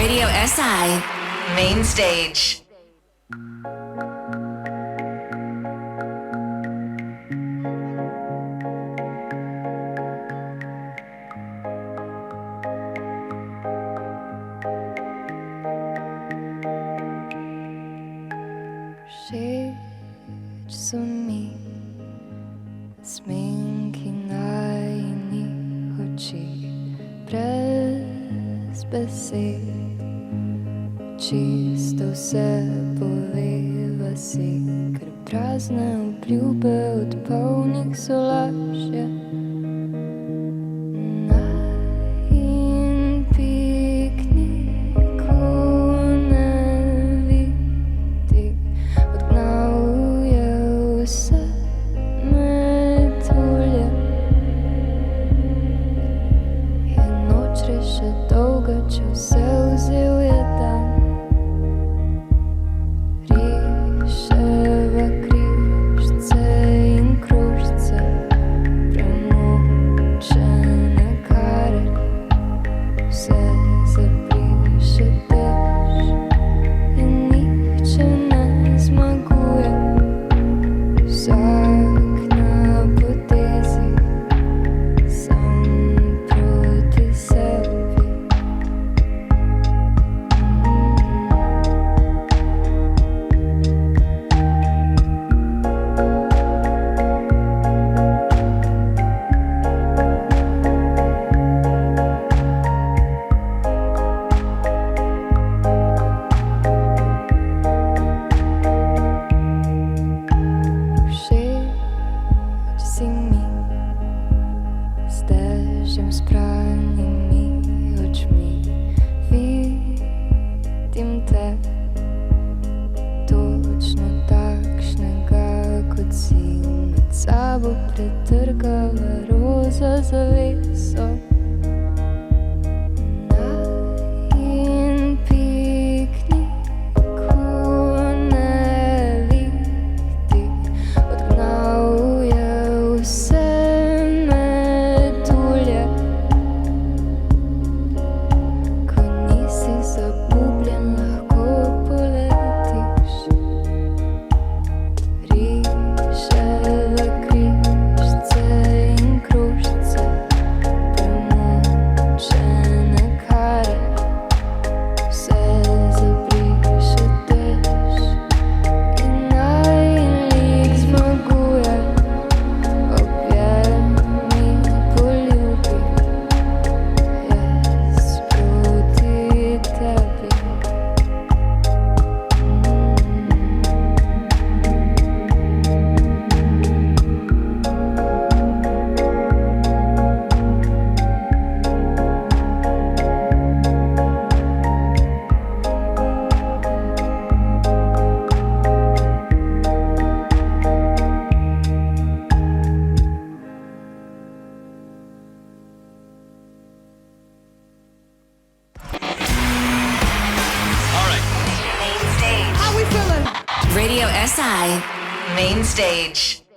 Radio SI Main Stage. Všeč so mi sminki najinih oči, brez besed, čisto vse poveva si, ker prazne obljube od polnih so lažje. Najin pikniku ne vidi, odgnal je vse metulje. Je noč res še dolga, če vse vzel je dan. Riševa križce in kružce, premočene kare, vse zabriše dež in nihče ne zmaguje. Vsak na potezi, sam proti sebi. Všeč si mi s dežjem, s pranimi očmi, vidim te točno takšnega, kot si, med sabo pretrgava roza zaveso. Najin pikniku ne vidi, odgnal je vse metulje. Ko nisi zagubljen, lahko poletiš. Riševa križce in kružce, premočene kare, vse zabriše dež in najin lik zmaguje. Objemi, poljubi, jaz proti tebi. Radio SI Main Stage.